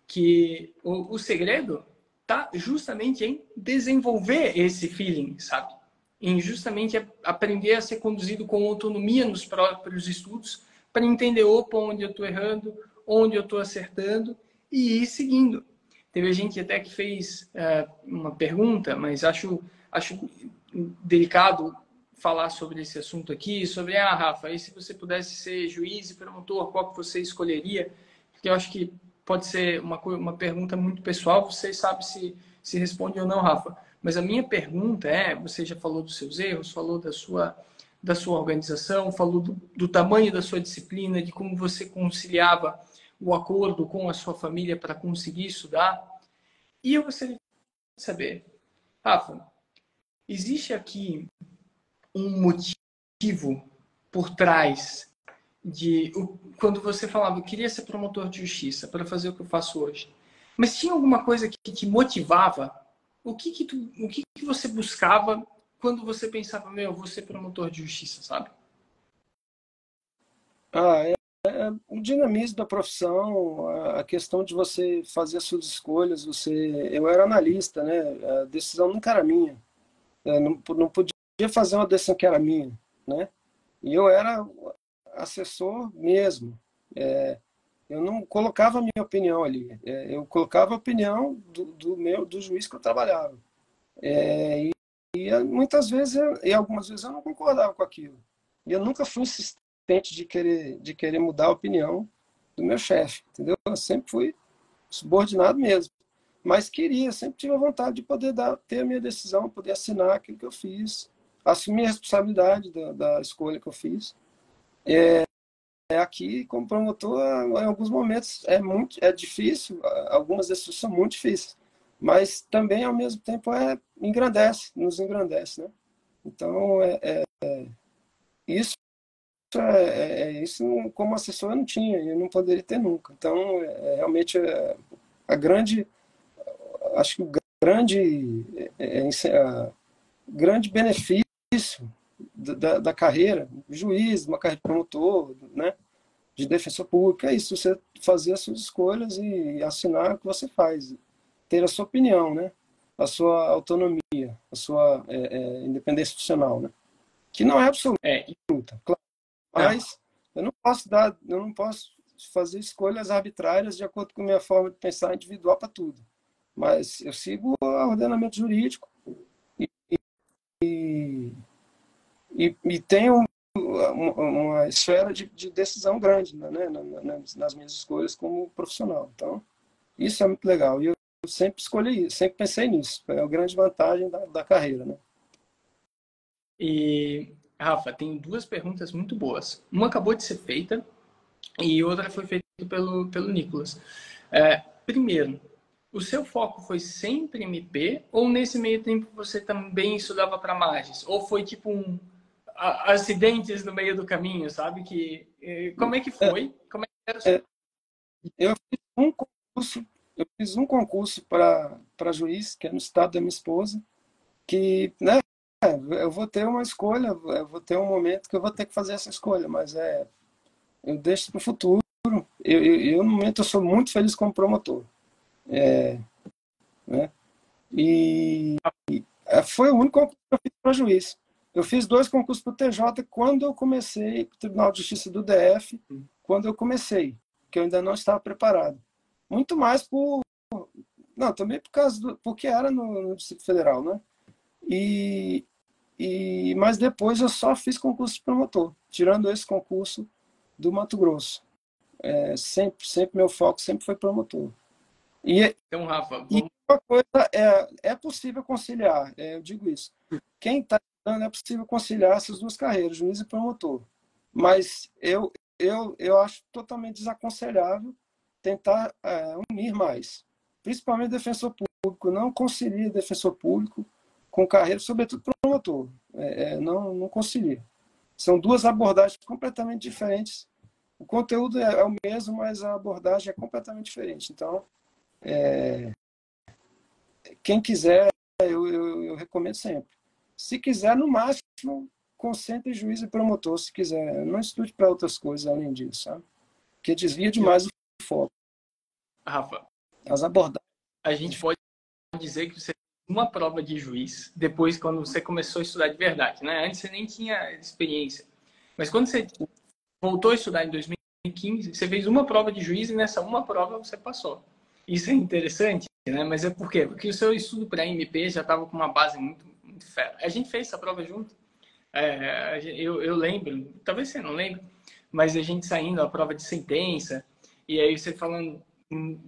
que o segredo tá justamente em desenvolver esse feeling, sabe? Em justamente aprender a ser conduzido com autonomia nos próprios estudos para entender, opa, onde eu estou errando, onde eu estou acertando e ir seguindo. Teve gente até que fez uma pergunta, mas acho delicado falar sobre esse assunto aqui, sobre, Rafa, e se você pudesse ser juiz e promotor, qual que você escolheria? porque eu acho que pode ser uma pergunta muito pessoal, você sabe se responde ou não, Rafa. Mas a minha pergunta é, você já falou dos seus erros, falou da sua organização, falou do tamanho da sua disciplina, de como você conciliava o acordo com a sua família para conseguir estudar. E eu gostaria de saber, Rafa, existe aqui um motivo por trás quando você falava, eu queria ser promotor de justiça para fazer o que eu faço hoje. Mas tinha alguma coisa que te motivava? O que você buscava quando você pensava, meu, eu vou ser promotor de justiça, sabe? O dinamismo da profissão, a questão de você fazer as suas escolhas. Eu era analista, né? A decisão nunca era minha. Eu não podia fazer uma decisão que era minha, né? E eu era assessor mesmo. Eu não colocava a minha opinião ali. Eu colocava a opinião do juiz que eu trabalhava. Muitas vezes, e algumas vezes eu não concordava com aquilo. E eu nunca fui insistente de querer mudar a opinião do meu chefe, entendeu? Eu sempre fui subordinado mesmo. Mas sempre tive a vontade de poder ter a minha decisão, poder assinar aquilo que eu fiz, assumir a responsabilidade da escolha que eu fiz. Aqui, como promotor, em alguns momentos é difícil, algumas decisões são muito difíceis, mas também, ao mesmo tempo, nos engrandece, né? Então, isso, isso como assessor eu não tinha, eu não poderia ter nunca. Então, realmente, acho que o grande benefício da carreira, juiz, uma carreira de promotor, né, de defensor público, é isso, você fazer as suas escolhas e assinar o que você faz, ter a sua opinião, né, a sua autonomia, a sua independência institucional, né, que não é absoluta, claro, mas eu não posso fazer escolhas arbitrárias de acordo com a minha forma de pensar individual para tudo, mas eu sigo o ordenamento jurídico e tenho uma esfera de decisão grande, né, nas minhas escolhas como profissional. Então, isso é muito legal. E eu sempre escolhi isso, sempre pensei nisso. É a grande vantagem da carreira, né? E, Rafa, tem duas perguntas muito boas. Uma acabou de ser feita e outra foi feita pelo Nicolas. Primeiro, o seu foco foi sempre MP ou nesse meio tempo você também estudava para Magis? Ou foi tipo acidentes no meio do caminho, sabe? Como é que foi? Como é que era o seu... Eu fiz um concurso para juiz, que é no estado da minha esposa, que, né, eu vou ter uma escolha, eu vou ter um momento que eu vou ter que fazer essa escolha, mas eu deixo para o futuro. No momento, eu sou muito feliz como promotor. Né? E foi o único concurso que eu fiz para juiz. Eu fiz 2 concursos para o TJ quando eu comecei, para o Tribunal de Justiça do DF, quando eu comecei, que eu ainda não estava preparado. Muito mais também porque era no Distrito Federal, né? Mas depois eu só fiz concurso de promotor, tirando esse concurso do Mato Grosso. Sempre meu foco sempre foi promotor. Então, Rafa, e uma coisa é possível conciliar, eu digo isso. Quem está estudando, é possível conciliar essas duas carreiras, juiz e promotor. Mas eu acho totalmente desaconselhável tentar unir mais. Principalmente defensor público. Não concilia defensor público com carreira, sobretudo promotor. Não concilia. São duas abordagens completamente diferentes. O conteúdo é o mesmo, mas a abordagem é completamente diferente. Então, quem quiser, eu recomendo sempre. Se quiser, no máximo, concentre juiz e promotor, se quiser. Não estude para outras coisas além disso, sabe? Porque desvia demais o foco. Rafa, as abordagens. A gente pode dizer que você fez uma prova de juiz depois, quando você começou a estudar de verdade, né? Antes você nem tinha experiência. Mas quando você voltou a estudar em 2015, você fez uma prova de juiz e nessa uma prova você passou. Isso é interessante, né? Mas é por quê? Porque o seu estudo para MP já estava com uma base muito, muito fera. A gente fez essa prova junto. Eu lembro, talvez você não lembre, mas a gente saindo a prova de sentença E aí você falando,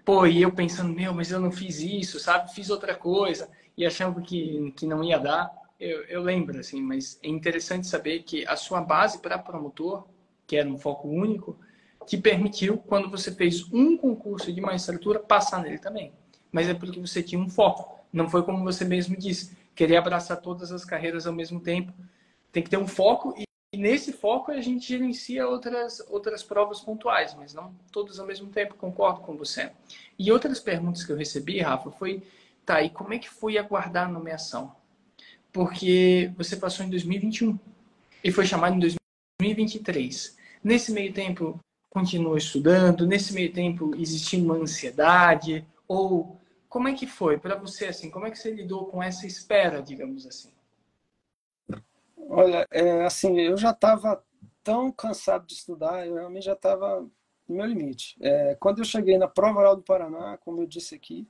pô, e eu pensando, meu, mas eu não fiz isso, sabe? Fiz outra coisa e achando que não ia dar. Eu lembro, assim, mas é interessante saber que a sua base para promotor, que era um foco único, te permitiu, quando você fez um concurso de magistratura, passar nele também. Mas é porque você tinha um foco. Não foi como você mesmo disse, querer abraçar todas as carreiras ao mesmo tempo. Tem que ter um foco e nesse foco a gente gerencia outras provas pontuais, mas não todas ao mesmo tempo, concordo com você. E outras perguntas que eu recebi, Rafa, foi, tá, e como é que foi aguardar a nomeação? Porque você passou em 2021 e foi chamado em 2023. Nesse meio tempo, continuou estudando? Nesse meio tempo, existia uma ansiedade? Ou como é que foi para você, assim? Como é que você lidou com essa espera, digamos assim? Olha, assim, eu já estava tão cansado de estudar, eu realmente já estava no meu limite. Quando eu cheguei na Prova Oral do Paraná, como eu disse aqui,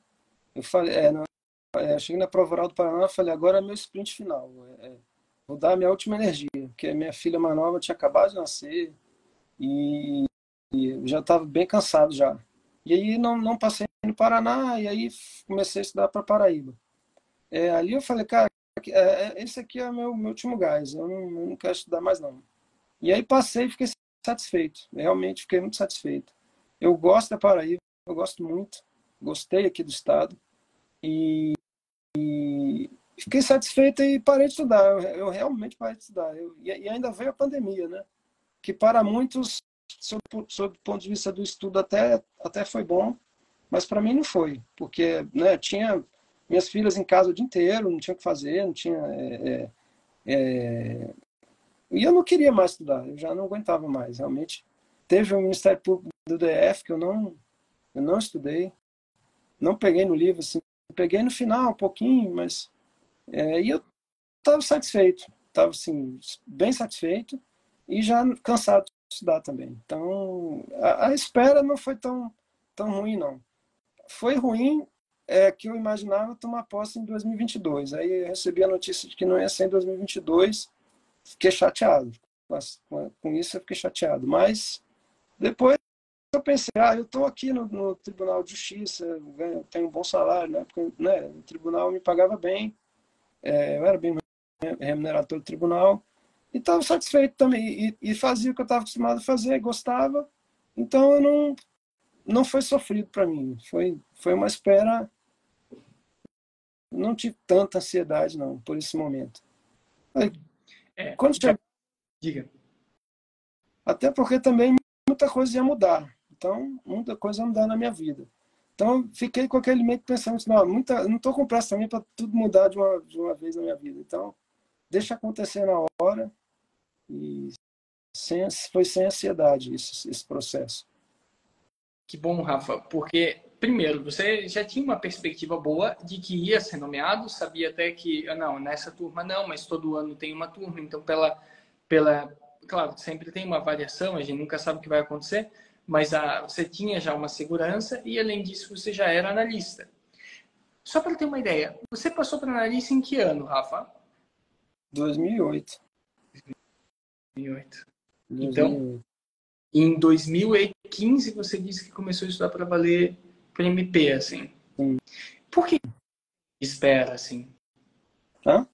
eu falei, eu cheguei na Prova Oral do Paraná, falei, agora é meu sprint final. Vou dar a minha última energia, porque minha filha mais nova tinha acabado de nascer e eu já estava bem cansado já. E aí não passei no Paraná, e aí comecei a estudar para Paraíba. Ali eu falei, cara, esse aqui é meu último gás, eu não quero estudar mais não. E aí passei e fiquei satisfeito, realmente fiquei muito satisfeito. Eu gosto da Paraíba, eu gosto muito, gostei aqui do estado e fiquei satisfeito e parei de estudar. Eu realmente parei de estudar. E ainda veio a pandemia, né? Que para muitos, sob o ponto de vista do estudo, até foi bom, mas para mim não foi, porque né, tinha minhas filhas em casa o dia inteiro, não tinha o que fazer, não tinha. E eu não queria mais estudar, eu já não aguentava mais, realmente. Teve o Ministério Público do DF que eu não estudei, não peguei no livro, assim, peguei no final um pouquinho, mas. E eu estava satisfeito, estava assim, bem satisfeito e já cansado de estudar também. Então, a espera não foi tão ruim, não. Foi ruim que eu imaginava tomar posse em 2022. Aí eu recebi a notícia de que não ia ser em 2022, fiquei chateado. Com isso eu fiquei chateado. Mas depois eu pensei, eu estou aqui no Tribunal de Justiça, eu tenho um bom salário, né? Porque né, o tribunal me pagava bem, eu era bem remunerado pelo tribunal, e estava satisfeito também, e fazia o que eu estava acostumado a fazer, gostava, então eu não foi sofrido para mim, foi uma espera, não tive tanta ansiedade não, por esse momento. Aí, quando chegou, Diga. até porque também muita coisa ia mudar, então muita coisa ia mudar na minha vida. Então fiquei com aquele meio pensando, não estou com pressa também para tudo mudar de uma vez na minha vida, então deixa acontecer na hora, e foi sem ansiedade esse processo. Que bom, Rafa, porque, primeiro, você já tinha uma perspectiva boa de que ia ser nomeado, sabia até que, não, nessa turma não, mas todo ano tem uma turma, então claro, sempre tem uma variação, a gente nunca sabe o que vai acontecer, mas você tinha já uma segurança e, além disso, você já era analista. Só para ter uma ideia, você passou para analista em que ano, Rafa? 2008. 2008. Então, 2008. em 2015 você disse que começou a estudar para valer para MP, assim. Sim. Por que espera, assim? Hã?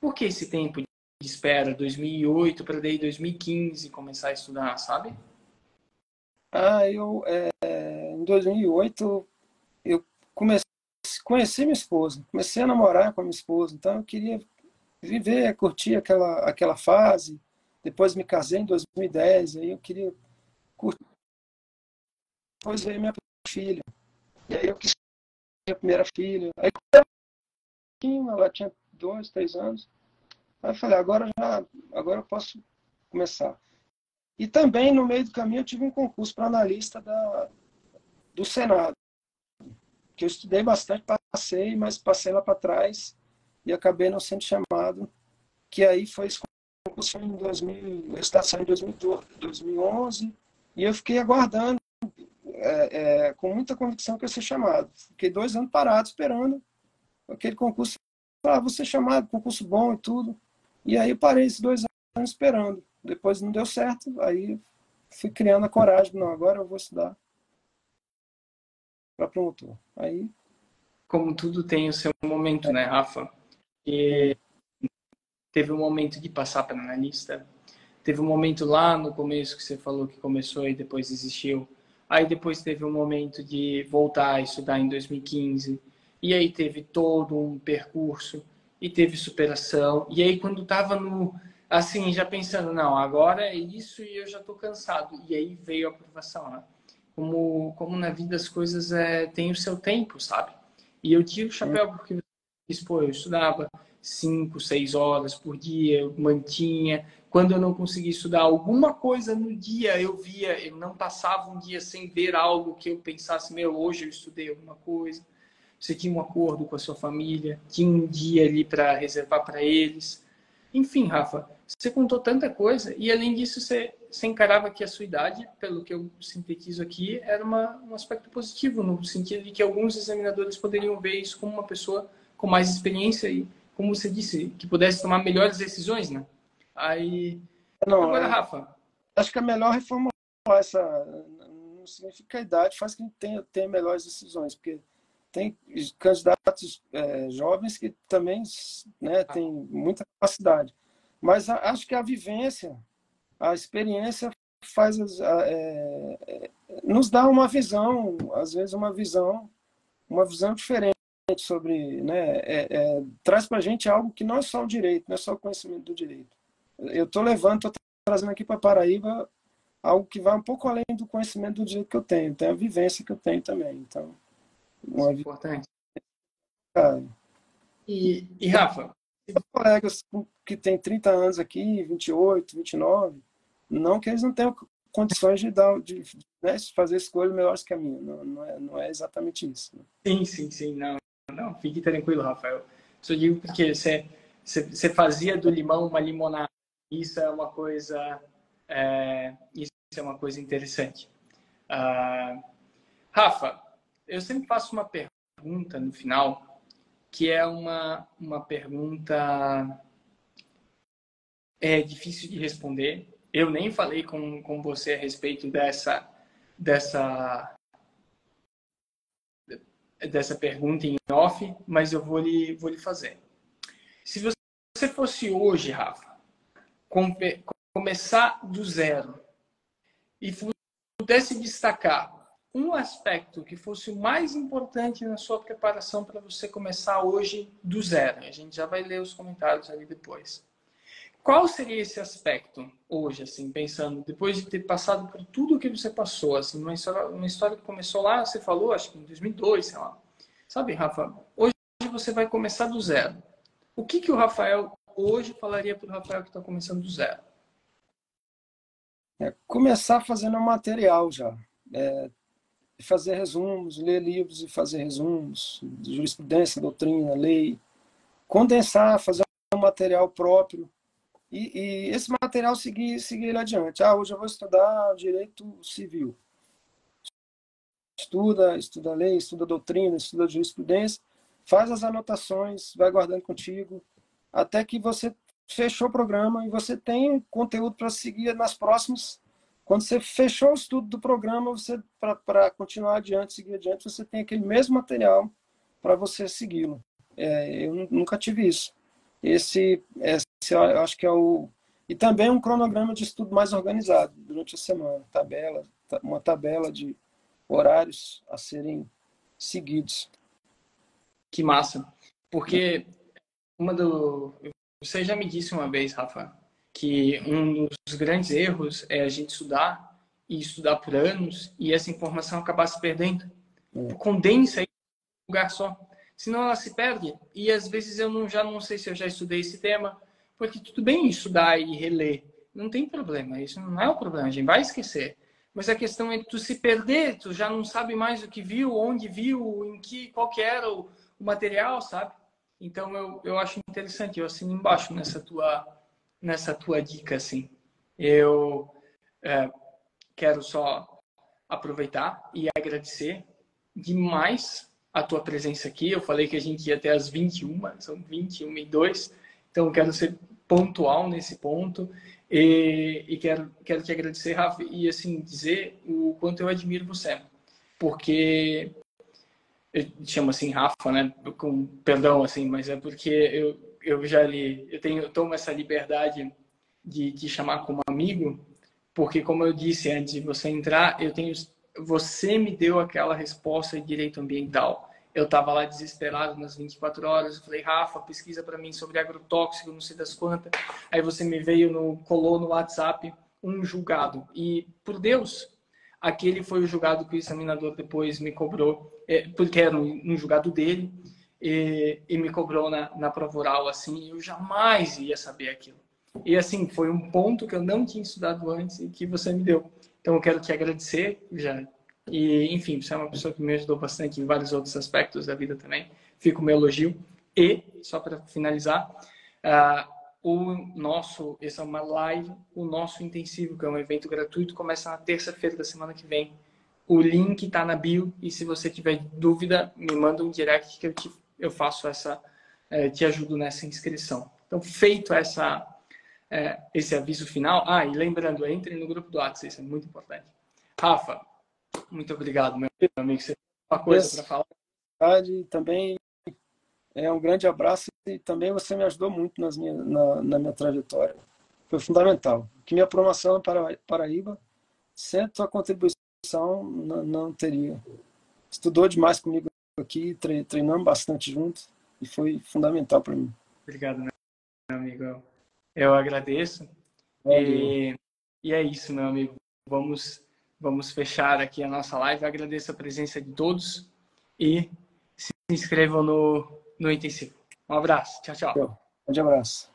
Por que esse tempo de espera, 2008 para daí 2015 começar a estudar, sabe? Em 2008, eu conheci minha esposa, comecei a namorar com a minha esposa, então eu queria viver, curtir aquela fase. Depois me casei em 2010, aí eu queria curtir. Depois veio minha filha, e aí eu quis ter a primeira filha. Aí ela tinha 2, 3 anos. Aí eu falei, agora eu posso começar. E também, no meio do caminho, eu tive um concurso para analista do Senado, que eu estudei bastante, passei, mas passei lá para trás e acabei não sendo chamado, que aí foi esse concurso em 2000, o resultado saiu em 2011, e eu fiquei aguardando com muita convicção que eu ia ser chamado. Fiquei 2 anos parado esperando aquele concurso. Vou ser chamado, concurso bom e tudo. E aí parei esses 2 anos esperando. Depois não deu certo, aí fui criando a coragem, não, agora eu vou estudar para promotor. Aí, Como tudo tem o seu momento, né, Rafa? E teve um momento de passar para analista, teve um momento lá no começo que você falou que começou e depois desistiu. Aí depois teve um momento de voltar a estudar em 2015. E aí teve todo um percurso e teve superação. E aí quando tava no assim, já pensando, não, agora é isso e eu já tô cansado. E aí veio a aprovação, né? Como na vida as coisas têm o seu tempo, sabe? E eu tiro o chapéu porque pô, eu estudava 5, 6 horas por dia, eu mantinha. Quando eu não conseguia estudar alguma coisa no dia, eu via, eu não passava um dia sem ver algo que eu pensasse, meu, hoje eu estudei alguma coisa. Você tinha um acordo com a sua família, tinha um dia ali para reservar para eles. Enfim, Rafa, você contou tanta coisa e além disso você encarava que a sua idade, pelo que eu sintetizo aqui, era um aspecto positivo, no sentido de que alguns examinadores poderiam ver isso como uma pessoa com mais experiência e, como você disse, que pudesse tomar melhores decisões, né? Aí, não, agora, Rafa, acho que é melhor reformular essa. Não significa a idade, faz que a gente tenha melhores decisões, porque tem candidatos jovens que também, né, têm muita capacidade. Mas acho que a vivência, a experiência faz nos dá uma visão, às vezes uma visão diferente sobre, né, traz para a gente algo que não é só o direito, não é só o conhecimento do direito. Eu estou trazendo aqui para Paraíba algo que vai um pouco além do conhecimento do direito que eu tenho, tem a vivência que eu tenho também. Então, isso uma é vida, importante. cara. E Rafa, Colegas que têm 30 anos aqui, 28, 29, não que eles não tenham condições né, fazer escolhas melhores que a minha. Não é exatamente isso. Né? sim, não, fique tranquilo, Rafael. Só digo porque você fazia do limão uma limonada. Isso é uma coisa, isso é uma coisa interessante. Ah, Rafa, eu sempre faço uma pergunta no final, que é uma pergunta difícil de responder. Eu nem falei com você a respeito dessa, dessa pergunta em off, mas eu vou lhe fazer. Se você fosse hoje, Rafa, começar do zero e pudesse destacar um aspecto que fosse o mais importante na sua preparação para você começar hoje do zero, a gente já vai ler os comentários ali depois. Qual seria esse aspecto hoje, assim, pensando, depois de ter passado por tudo que você passou, assim, uma história que começou lá, você falou, acho que em 2002, sei lá. Sabe, Rafa, hoje você vai começar do zero. O que o Rafael hoje falaria para o Rafael que está começando do zero? Começar fazendo um material já. Fazer resumos, ler livros e fazer resumos de jurisprudência, doutrina, lei. Condensar, fazer um material próprio. E esse material seguir ele adiante. Hoje eu vou estudar direito civil. Estuda a lei, estuda a doutrina, estuda a jurisprudência, faz as anotações, vai guardando contigo, até que você fechou o programa e você tem conteúdo para seguir nas próximas. Quando você fechou o estudo do programa, você para continuar adiante, seguir adiante, você tem aquele mesmo material para você segui-lo. Eu nunca tive isso. Esse eu acho que é o... E também um cronograma de estudo mais organizado durante a semana. Uma tabela de horários a serem seguidos. Que massa. Porque você já me disse uma vez, Rafa, que um dos grandes erros é a gente estudar e estudar por anos e essa informação acabar se perdendo. Condensa em um lugar só. Senão ela se perde. E às vezes já não sei se eu já estudei esse tema, porque tudo bem estudar e reler. Não tem problema. Isso não é o problema. A gente vai esquecer. Mas a questão é que tu se perder, tu já não sabe mais o que viu, onde viu, qual que era o material, sabe? Então eu acho interessante, eu assino embaixo nessa tua dica, assim. Eu quero só aproveitar e agradecer demais a tua presença aqui. Eu falei que a gente ia até às 21, são 21h02, então eu quero pontual nesse ponto. E quero te agradecer, Rafa, e assim, dizer o quanto eu admiro você. Porque eu te chamo assim Rafa, né? Com perdão, assim, mas é porque eu já li, eu tomo essa liberdade de te chamar como amigo, porque como eu disse antes de você entrar, você me deu aquela resposta de direito ambiental. Eu estava lá desesperado nas 24 horas, eu falei, Rafa, pesquisa para mim sobre agrotóxico, não sei das quantas. Aí você me colou no WhatsApp um julgado. E, por Deus, aquele foi o julgado que o examinador depois me cobrou, porque era um julgado dele, e me cobrou na prova oral, assim, eu jamais ia saber aquilo. E, assim, foi um ponto que eu não tinha estudado antes e que você me deu. Então, eu quero te agradecer, já. E, enfim, você é uma pessoa que me ajudou bastante em vários outros aspectos da vida também. Fica o meu elogio. E, só para finalizar, essa é uma live, o nosso intensivo, que é um evento gratuito, começa na terça-feira da semana que vem. O link está na bio e se você tiver dúvida, me manda um direct que eu faço te ajudo nessa inscrição. Então, feito esse aviso final. E lembrando, entre no grupo do WhatsApp, isso é muito importante. Rafa, muito obrigado, meu amigo. Você tem uma coisa para falar? Também um grande abraço e também você me ajudou muito na minha trajetória. Foi fundamental. Que minha promoção para Paraíba, sem a tua contribuição, não teria. Estudou demais comigo aqui, treinamos bastante juntos e foi fundamental para mim. Obrigado, meu amigo. Eu agradeço. E é isso, meu amigo. Vamos fechar aqui a nossa live. Eu agradeço a presença de todos e se inscrevam no intensivo. Um abraço. Tchau, tchau. Um grande abraço.